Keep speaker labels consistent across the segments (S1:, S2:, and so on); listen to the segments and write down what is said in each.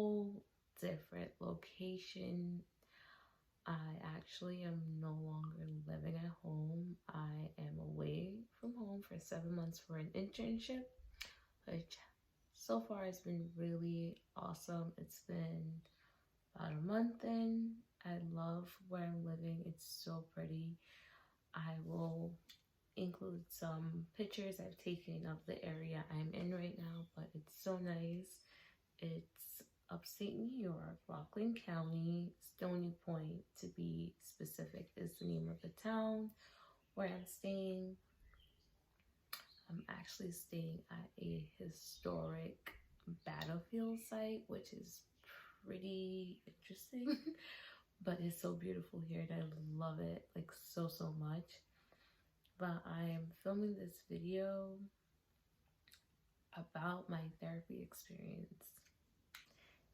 S1: whole different location. I actually am no longer living at home. I am away from home for 7 months for an internship, which so far has been really awesome. It's been about a month in. I love where I'm living. It's so pretty. I will include some pictures I've taken of the area I'm in right now, but it's so nice. It's upstate New York, Rockland County, Stony Point to be specific is the name of the town where I'm staying. I'm actually staying at a historic battlefield site, which is pretty interesting. But it's so beautiful here and I love it like so much. But I'm filming this video about my therapy experience.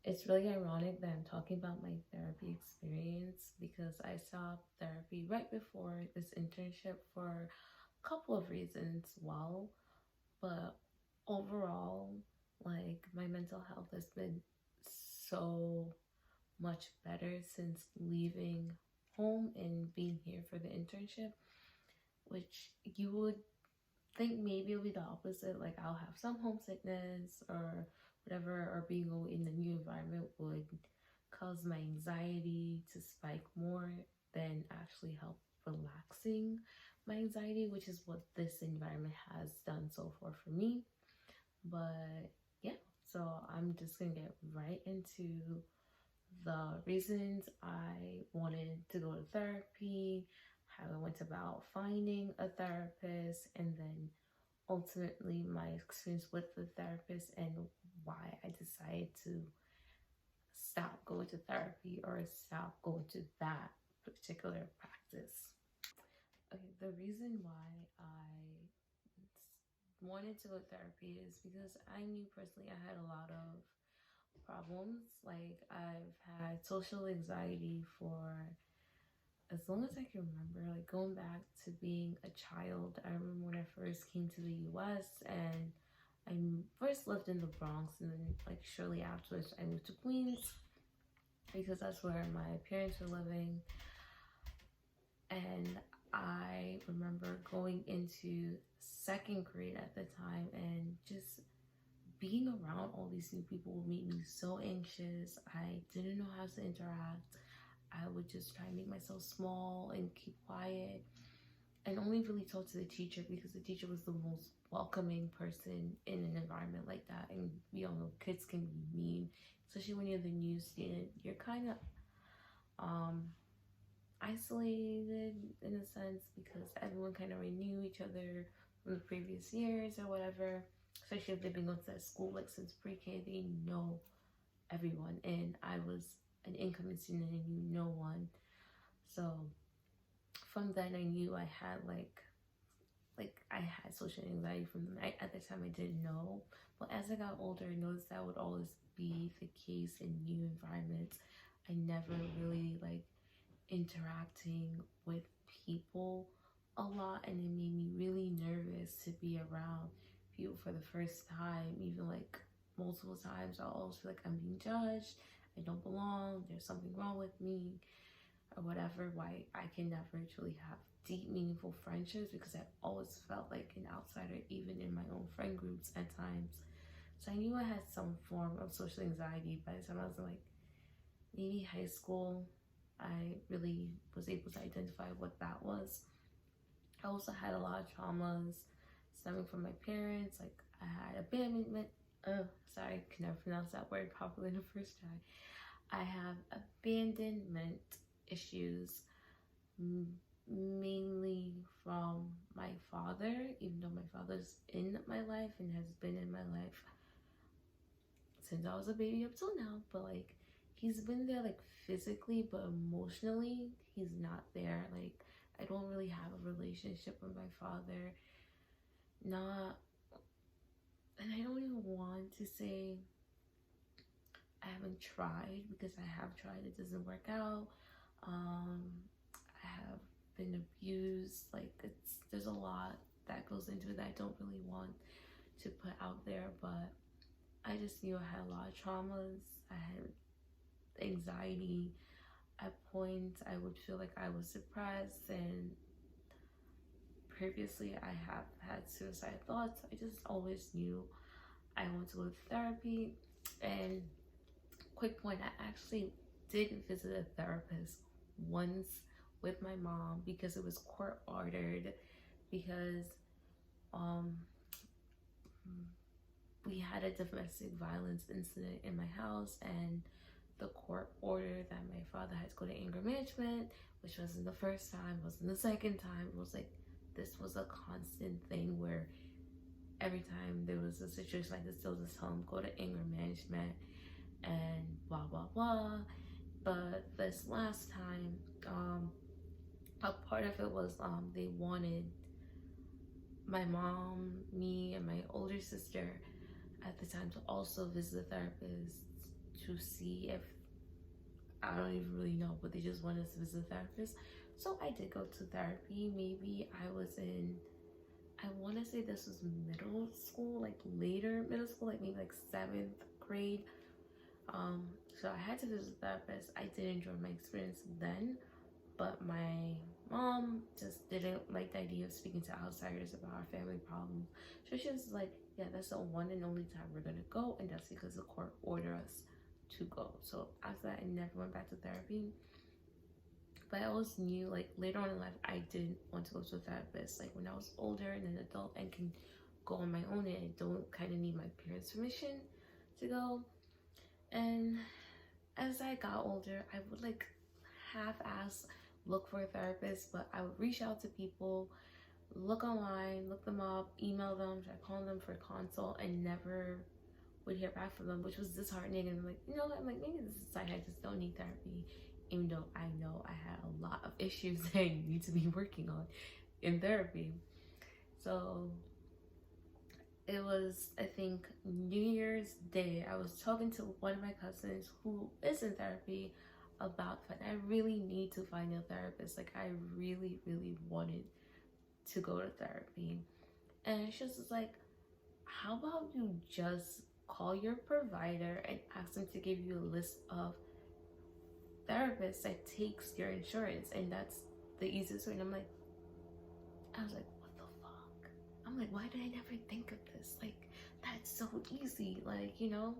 S1: It's really ironic that I'm talking about my therapy experience because I stopped therapy right before this internship for a couple of reasons. Well, but overall, like my mental health has been so much better since leaving home and being here for the internship, which you would think maybe it'll be the opposite. Like I'll have some homesickness or whatever, or being in a new environment would cause my anxiety to spike more than actually help relaxing my anxiety, which is what this environment has done so far for me. But yeah, so I'm just gonna get right into the reasons I wanted to go to therapy, how I went about finding a therapist, and then ultimately my experience with the therapist and why I decided to stop going to therapy or stop going to that particular practice. Okay, the reason why I wanted to go to therapy is because I knew personally I had a lot of problems. Like I've had social anxiety for as long as I can remember, like going back to being a child. I remember when I first came to the US and I first lived in the Bronx, and then like shortly afterwards I moved to Queens because that's where my parents were living. And I remember going into second grade at the time and just being around all these new people would make me so anxious. I didn't know how to interact. I would just try and make myself small and keep quiet and only really talk to the teacher because the teacher was the most welcoming person in an environment like that. And we all know kids can be mean, especially when you're the new student. You're kind of isolated in a sense because everyone kind of renew each other from the previous years or whatever. Especially if they've been going to that school like since pre-K, they know everyone. And I was an incoming student and knew no one. So from then I knew I had like I had social anxiety from them. At the time I didn't know, but as I got older I noticed that would always be the case in new environments. I never really like interacting with people a lot, and it made me really nervous to be around people for the first time. Even like multiple times I'll always feel like I'm being judged, I don't belong, there's something wrong with me or whatever. Why I can never truly have deep meaningful friendships because I always felt like an outsider even in my own friend groups at times. So I knew I had some form of social anxiety by the time I was in like maybe high school. I really was able to identify what that was. I also had a lot of traumas stemming from my parents. Like I had abandonment. Sorry, I can never pronounce that word properly in the first try. I have abandonment issues, mainly from my father, even though my father's in my life and has been in my life since I was a baby up till now. But like he's been there like physically, but emotionally he's not there. Like I don't really have a relationship with my father. Not, and I don't even want to say I haven't tried because I have tried. It doesn't work out. I have been abused. Like there's a lot that goes into it that I don't really want to put out there, but I always knew I had a lot of traumas. I had anxiety. At points, I would feel like I was depressed, and previously I have had suicide thoughts. I just always knew I wanted to go to therapy. And quick point, I actually did visit a therapist once with my mom because it was court ordered, because um we had a domestic violence incident in my house, and the court ordered that my father had to go to anger management, which wasn't the first time, wasn't the second time. It was like, this was a constant thing where every time there was a situation like this, they'll just tell him go to anger management and blah blah blah. But this last time, a part of it was they wanted my mom, me, and my older sister at the time to also visit a therapist to see if, I don't even really know, but they just wanted us to visit a therapist. So I did go to therapy. Maybe I was in, I want to say this was middle school, like later middle school, like maybe like 7th grade. So I had to visit a therapist. I did enjoy my experience then, but my mom just didn't like the idea of speaking to outsiders about our family problems. So she was like, yeah, that's the one and only time we're gonna go, and that's because the court ordered us to go. So after that, I never went back to therapy. But I always knew, like, later on in life, I did want to go to a therapist. Like, when I was older and an adult and can go on my own, and I don't kind of need my parents' permission to go. And as I got older, I would, like, half-ass look for a therapist, but I would reach out to people, look online, look them up, email them, try calling them for a consult, and never would hear back from them, which was disheartening. And I'm like, you know what, I'm like, maybe this is a sign I just don't need therapy, even though I know I had a lot of issues that I need to be working on in therapy. So it was, I think, New Year's Day, I was talking to one of my cousins who is in therapy about that I really need to find a therapist. Like, I really, really wanted to go to therapy. And she was just like, how about you just call your provider and ask them to give you a list of therapists that takes your insurance, and that's the easiest way. And I was like, what the fuck? I'm like, why did I never think of this? Like, that's so easy, like, you know?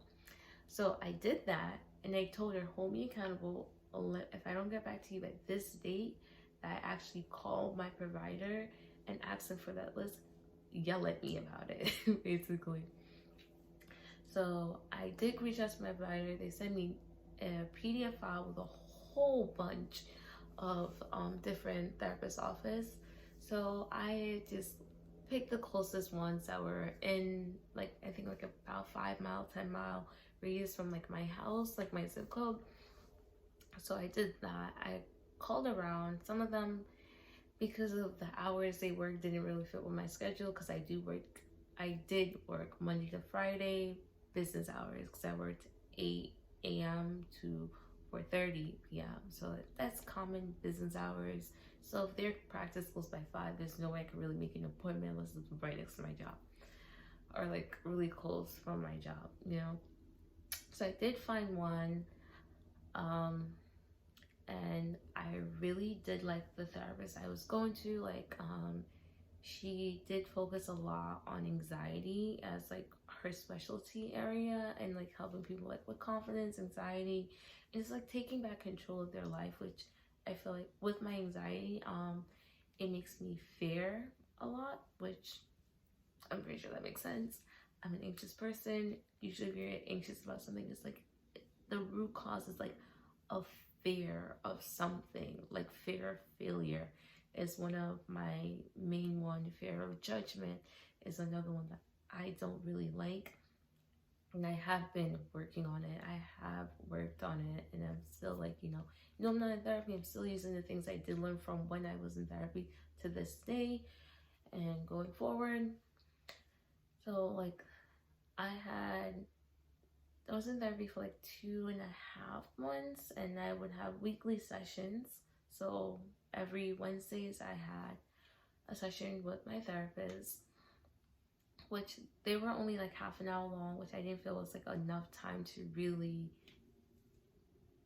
S1: So I did that, and I told her, hold me accountable. If I don't get back to you by this date, that I actually call my provider and ask them for that list, yell at me about it, basically. So I did reach out to my provider. They sent me a PDF file with a whole bunch of different therapist office. So I just picked the closest ones that were in, like, I think like about 5-mile, 10-mile radius from like my house, like my zip code. So I did that. I called around. Some of them, because of the hours they work, didn't really fit with my schedule, because I did work Monday to Friday business hours, because I worked 8 a.m. to 4:30 p.m. So that's common business hours. So if their practice goes by 5, there's no way I could really make an appointment unless it's right next to my job, or like really close from my job, you know? So I did find one, and I really did like the therapist I was going to. Like, she did focus a lot on anxiety as like her specialty area, and like helping people like with confidence, anxiety, and it's like taking back control of their life, which I feel like with my anxiety, it makes me fear a lot, which I'm pretty sure that makes sense. I'm an anxious person. Usually if you're anxious about something, it's like the root cause is like a fear of something, like fear of failure is one of my main one. Fear of judgment is another one that I don't really like, and I have been working on it. I have worked on it, and I'm still like, I'm not in therapy. I'm still using the things I did learn from when I was in therapy to this day and going forward. So like, I was in therapy for like 2.5 months, and I would have weekly sessions. So every Wednesdays I had a session with my therapist, which they were only like half an hour long, which I didn't feel was like enough time to really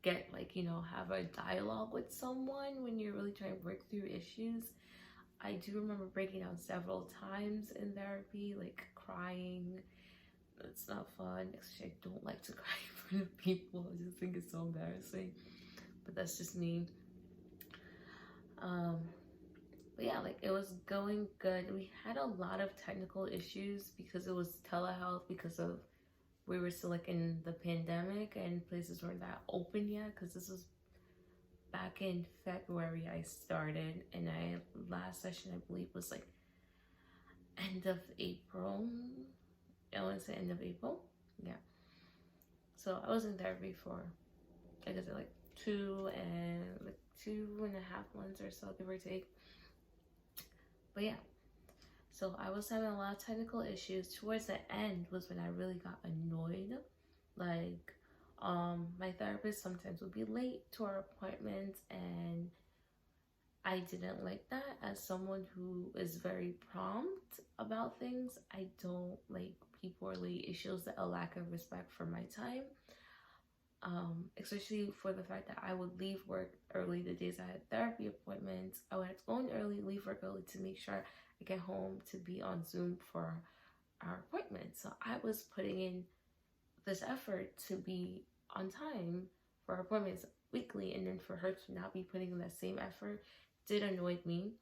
S1: get like, you know, have a dialogue with someone when you're really trying to work through issues. I do remember breaking down several times in therapy, like crying. It's not fun. Actually, I don't like to cry in front of people. I just think it's so embarrassing. But that's just me. But yeah, like it was going good. We had a lot of technical issues because it was telehealth, because of we were still like in the pandemic and places weren't that open yet, because this was back in February I started, and I last session I believe was like end of April. I want to say end of April. Yeah. So I was in therapy for, I guess like 2.5 months or so, give or take. But yeah, so I was having a lot of technical issues. Towards the end was when I really got annoyed. Like, my therapist sometimes would be late to our appointments, and I didn't like that. As someone who is very prompt about things, I don't like people are late. It shows a lack of respect for my time. Especially for the fact that I would leave work early the days I had therapy appointments. I would have to go in early, leave work early to make sure I get home to be on Zoom for our appointment. So I was putting in this effort to be on time for our appointments weekly, and then for her to not be putting in that same effort did annoy me.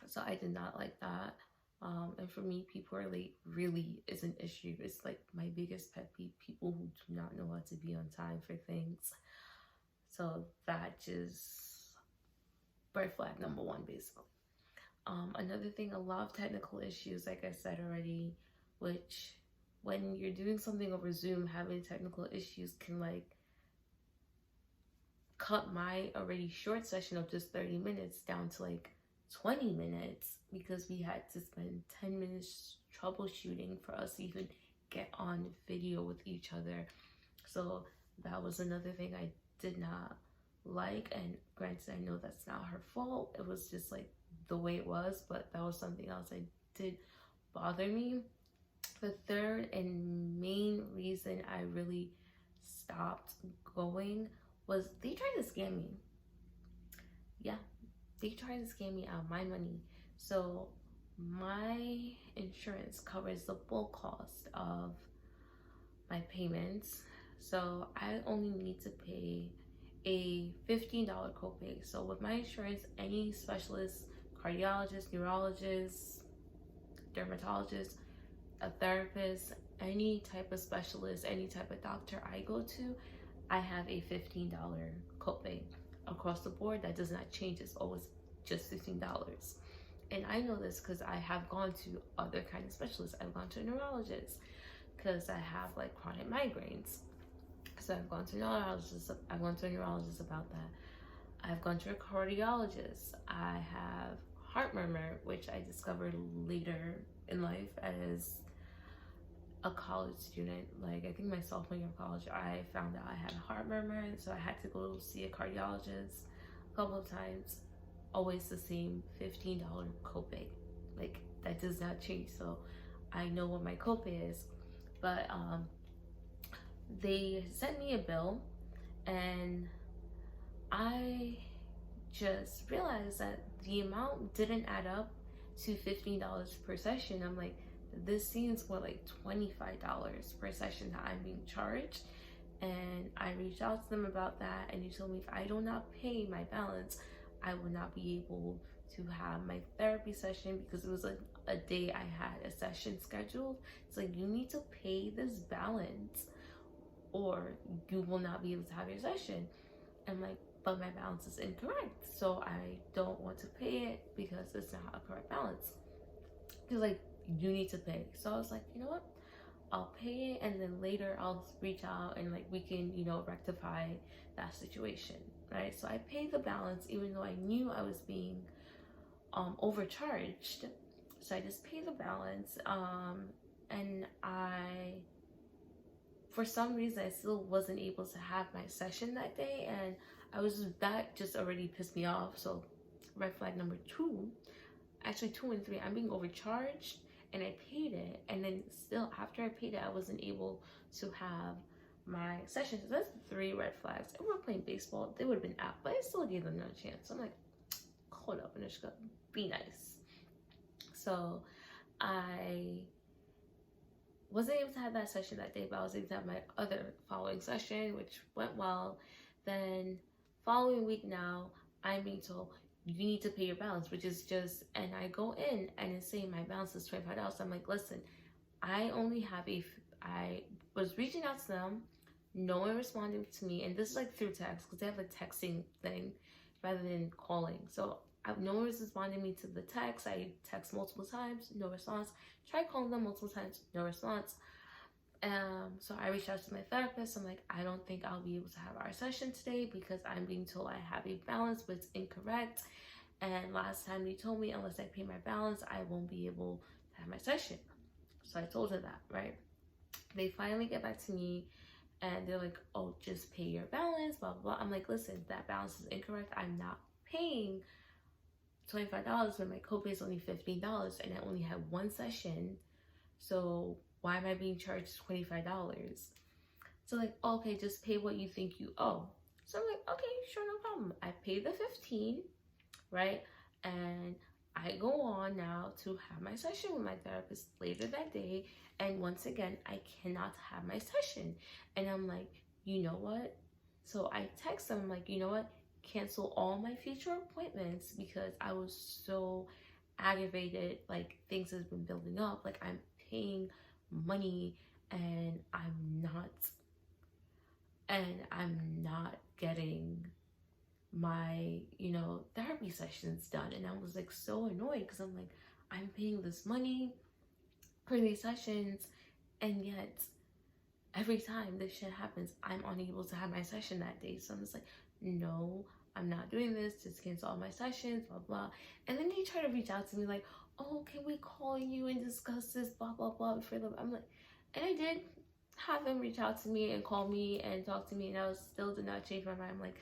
S1: So I did not like that. And for me, people are late really is an issue. It's like my biggest pet peeve, people who do not know how to be on time for things. So that just red flag number one, basically. Another thing, a lot of technical issues, like I said already, which when you're doing something over Zoom, having technical issues can like cut my already short session of just 30 minutes down to like 20 minutes, because we had to spend 10 minutes troubleshooting for us to even get on video with each other. So that was another thing I did not like, and granted, I know that's not her fault. It was just like the way it was, but that was something else that did bother me. The third and main reason I really stopped going was they tried to scam me. Yeah, they tried to scam me out of my money. So my insurance covers the full cost of my payments. So I only need to pay a $15 copay. So with my insurance, any specialist, cardiologist, neurologist, dermatologist, a therapist, any type of specialist, any type of doctor I go to, I have a $15 copay across the board. That does not change. It's always just $15. And I know this because I have gone to other kind of specialists. I've gone to a neurologist because I have like chronic migraines. So I've gone to a neurologist about that. I've gone to a cardiologist. I have heart murmur, which I discovered later in life as a college student. Like I think my sophomore year of college, I found out I had a heart murmur, and so I had to go see a cardiologist a couple of times. Always the same $15 copay. Like that does not change. So I know what my copay is. But they sent me a bill, and I just realized that the amount didn't add up to $15 per session. I'm like, this seems more like $25 per session that I'm being charged. And I reached out to them about that, and they told me if I do not pay my balance, I would not be able to have my therapy session, because it was like a day I had a session scheduled. It's like, you need to pay this balance or you will not be able to have your session. I'm like, but my balance is incorrect, so I don't want to pay it because it's not a correct balance. He's like, you need to pay. So I was like, you know what, I'll pay it, and then later I'll reach out and like we can, you know, rectify that situation, right? So I paid the balance even though I knew I was being overcharged. So I just paid the balance, and I, for some reason, I still wasn't able to have my session that day, and that just already pissed me off. So red flag number two, actually 2 and 3, I'm being overcharged, and I paid it, and then still after I paid it, I wasn't able to have my session. So that's 3 red flags. If we were playing baseball, they would have been out, but I still gave them no chance. So I'm like, hold up, Anushka, be nice. So I wasn't able to have that session that day, but I was able to have my other following session, which went well. Then following week now, I'm being told, you need to pay your balance, which is just, and I go in and it's saying my balance is $25. I'm like, listen, I only have I was reaching out to them, no one responded to me, and this is like through text, because they have a texting thing rather than calling. So no one was responding me to the text. I text multiple times, no response. Tried calling them multiple times, no response. So I reached out to my therapist. I'm like, I don't think I'll be able to have our session today because I'm being told I have a balance, but it's incorrect. And last time they told me unless I pay my balance, I won't be able to have my session. So I told her that, right? They finally get back to me and they're like, oh, just pay your balance, blah, blah, blah. I'm like, listen, that balance is incorrect. I'm not paying $25 when my copay is only $15 and I only had 1 session. So why am I being charged $25? So like, okay, just pay what you think you owe. So I'm like, okay, sure, no problem. I pay the $15, right? And I go on now to have my session with my therapist later that day. And once again, I cannot have my session. And I'm like, you know what? So I text them, I'm like, you know what? Cancel all my future appointments because I was so aggravated. Like, things has been building up. Like, I'm paying money and I'm not getting my, therapy sessions done. And I was like so annoyed because I'm like, I'm paying this money for these sessions, and yet every time this shit happens, I'm unable to have my session that day. So I'm just like, no, I'm not doing this. Just cancel all my sessions, blah, blah. And then they try to reach out to me like, oh, can we call you and discuss this, blah, blah, blah. I'm like, and I did have them reach out to me and call me and talk to me, and I still did not change my mind.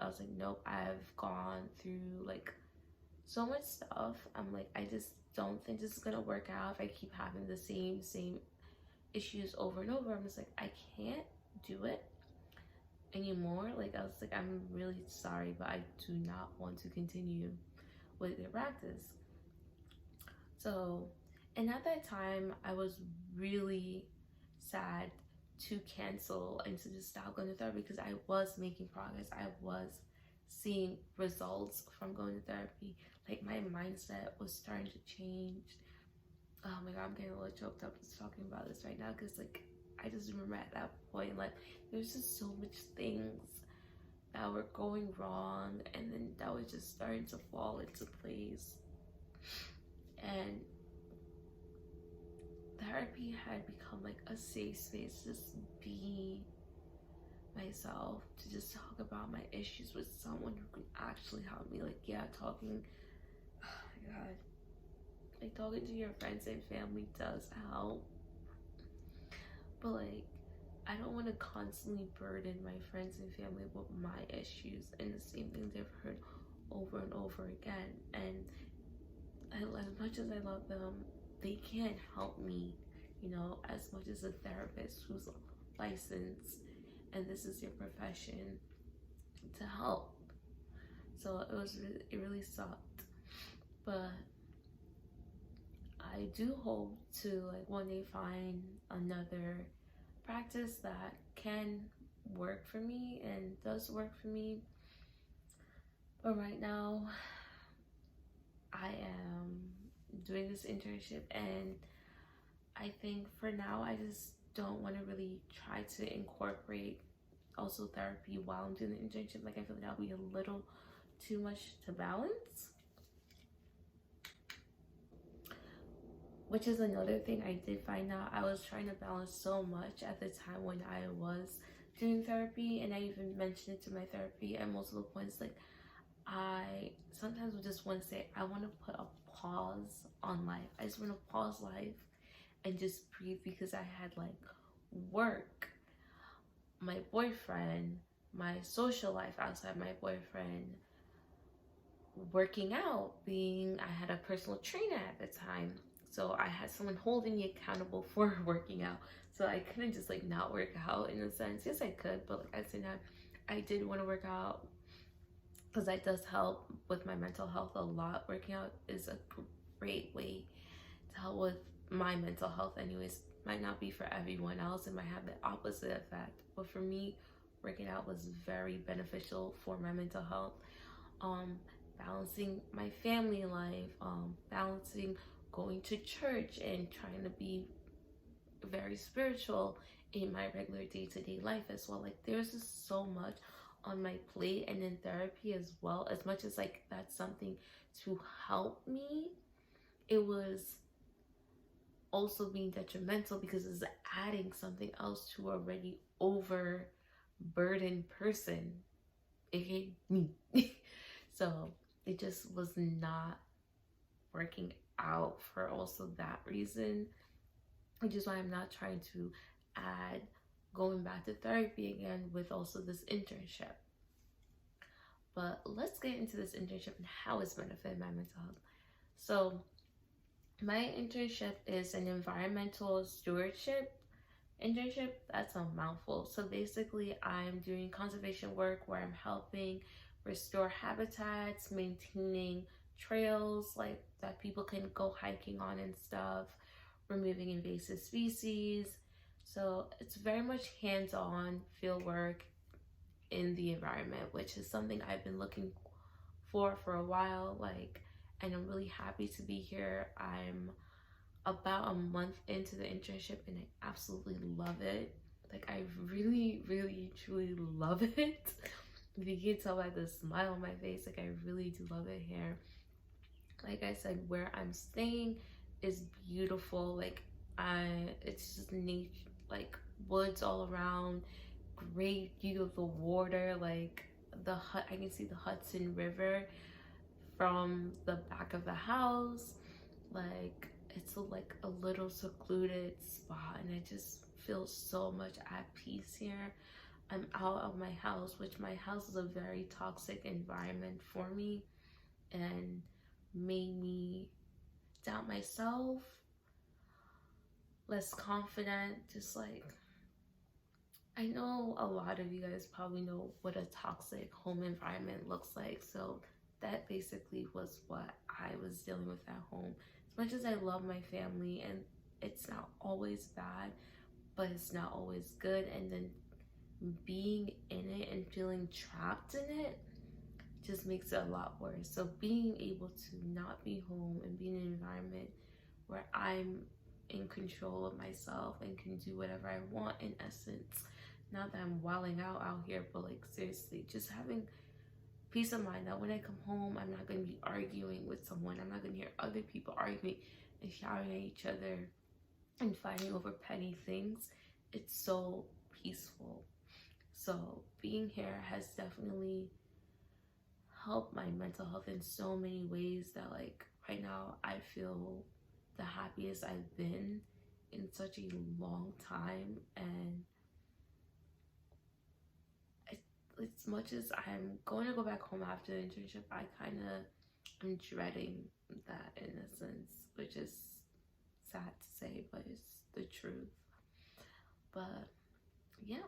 S1: I was like, nope, I've gone through like so much stuff. I'm like, I just don't think this is gonna work out if I keep having the same issues over and over. I'm just like, I can't do it anymore. Like, I was like, I'm really sorry, but I do not want to continue with your practice. So, and at that time, I was really sad to cancel and to just stop going to therapy because I was making progress. I was seeing results from going to therapy. Like, my mindset was starting to change. Oh my god, I'm getting a little choked up just talking about this right now because, like, I just remember at that point, like, there's just so much things that were going wrong, and then that was just starting to fall into place. And therapy had become like a safe space to just be myself, to just talk about my issues with someone who can actually help me. Like, yeah, talking, oh my god, like, talking to your friends and family does help, but like, I don't want to constantly burden my friends and family with my issues and the same thing they've heard over and over again. And as much as I love them, they can't help me, as much as a therapist who's licensed and this is your profession to help. So it really sucked. But I do hope to, like, one day find another practice that can work for me and does work for me. But right now, I am doing this internship, and I think for now I just don't want to really try to incorporate also therapy while I'm doing the internship. Like, I feel like that'll be a little too much to balance, which is another thing I did find out. I was trying to balance so much at the time when I was doing therapy, and I even mentioned it to my therapy at multiple points. Like, I sometimes would just want to say, I want to put a pause on life. I just want to pause life and just breathe, because I had like work, my boyfriend, my social life outside my boyfriend, working out, I had a personal trainer at the time. So I had someone holding me accountable for working out. So I couldn't just like not work out in a sense. Yes, I could, but like at the same time, I did want to work out because that does help with my mental health a lot. Working out is a great way to help with my mental health anyways. Might not be for everyone else, it might have the opposite effect, but for me, working out was very beneficial for my mental health. um Balancing my family life, balancing going to church and trying to be very spiritual in my regular day-to-day life as well. Like there's just so much on my plate, and in therapy as well. As much as like that's something to help me, it was also being detrimental because it's adding something else to a already overburdened person, aka me. So it just was not working out for also that reason, which is why I'm not trying to add going back to therapy again with also this internship. But let's get into this internship and how it's benefited my mental health. So my internship is an environmental stewardship internship. That's a mouthful. So basically I'm doing conservation work where I'm helping restore habitats, maintaining trails like that people can go hiking on and stuff, removing invasive species. So it's very much hands-on field work in the environment, which is something I've been looking for a while. Like, and I'm really happy to be here. I'm about a month into the internship and I absolutely love it. Like I really, really, truly love it. If you can tell by the smile on my face, like I really do love it here. Like I said, where I'm staying is beautiful. Like it's just nature, like woods all around, great view of the water. Like I can see the Hudson River from the back of the house. Like it's like a little secluded spot, and I just feel so much at peace here. I'm out of my house, which my house is a very toxic environment for me, and made me doubt myself, less confident. Just like, I know a lot of you guys probably know what a toxic home environment looks like. So that basically was what I was dealing with at home. As much as I love my family, and it's not always bad, but it's not always good. And then being in it and feeling trapped in it just makes it a lot worse. So being able to not be home and be in an environment where I'm in control of myself and can do whatever I want, in essence. Not that I'm wilding out here, but like seriously, just having peace of mind that when I come home, I'm not going to be arguing with someone. I'm not going to hear other people arguing and shouting at each other and fighting over petty things. It's so peaceful. So being here has definitely helped my mental health in so many ways that like right now I feel the happiest I've been in such a long time. And as much as I'm going to go back home after the internship, I kind of am dreading that in a sense, which is sad to say, but it's the truth. But yeah,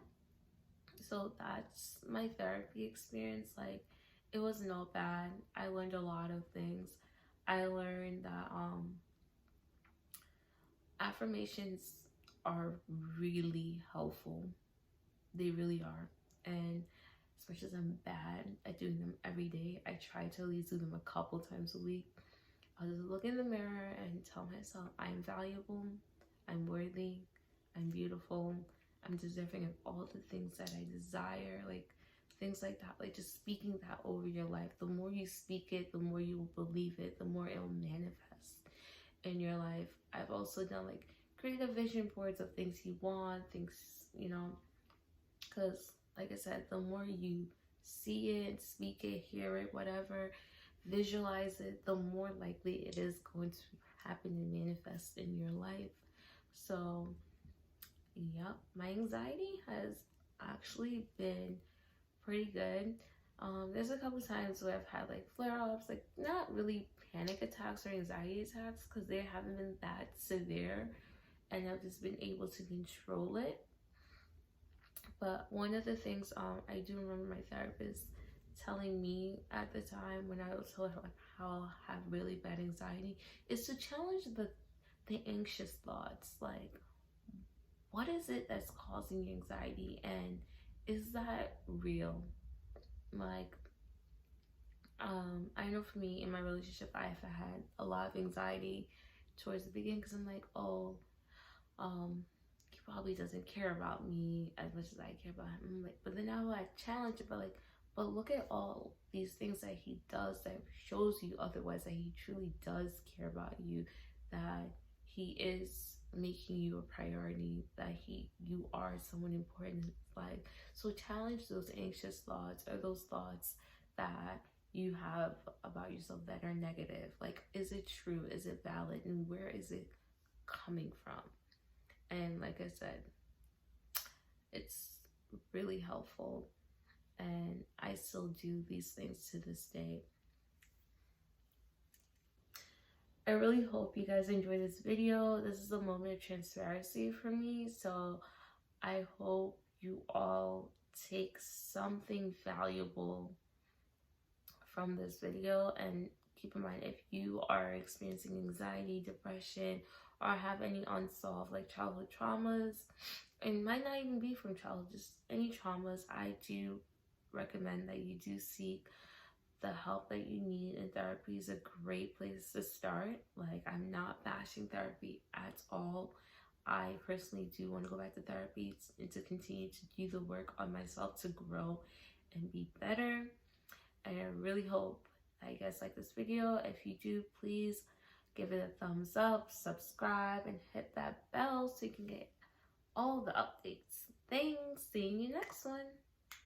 S1: so that's my therapy experience. Like it wasn't all bad. I learned a lot of things. I learned that affirmations are really helpful. They really are. And especially as I'm bad at doing them every day, I try to at least do them a couple times a week. I'll just look in the mirror and tell myself I'm valuable, I'm worthy, I'm beautiful, I'm deserving of all the things that I desire, like things like that. Like just speaking that over your life. The more you speak it, the more you will believe it, the more it will manifest in your life. I've also done like creative vision boards of things you want, things, you know, because like I said, the more you see it, speak it, hear it, whatever, visualize it, the more likely it is going to happen and manifest in your life. So yep, my anxiety has actually been pretty good. There's a couple times where I've had like flare-ups, like not really panic attacks or anxiety attacks because they haven't been that severe, and I've just been able to control it. But one of the things I do remember my therapist telling me at the time when I was told her like how I have really bad anxiety is to challenge the anxious thoughts. Like, what is it that's causing anxiety, and is that real? Like, I know for me in my relationship, I've had a lot of anxiety towards the beginning because I'm like, oh, he probably doesn't care about me as much as I care about him. I'm like, but then now I challenge it, but look at all these things that he does that shows you otherwise, that he truly does care about you, that he is making you a priority, that you are someone important in his life. So challenge those anxious thoughts or those thoughts that you have about yourself that are negative. Like, is it true? Is it valid? And where is it coming from? And like I said, it's really helpful, and I still do these things to this day. I really hope you guys enjoyed this video. This is a moment of transparency for me, so I hope you all take something valuable from this video. And keep in mind, if you are experiencing anxiety, depression, or have any unsolved like childhood traumas, and might not even be from childhood, just any traumas, I do recommend that you do seek the help that you need, and therapy is a great place to start. Like, I'm not bashing therapy at all. I personally do want to go back to therapy and to continue to do the work on myself to grow and be better. And I really hope that you guys like this video. If you do, please give it a thumbs up, subscribe, and hit that bell so you can get all the updates. Thanks. See you next one.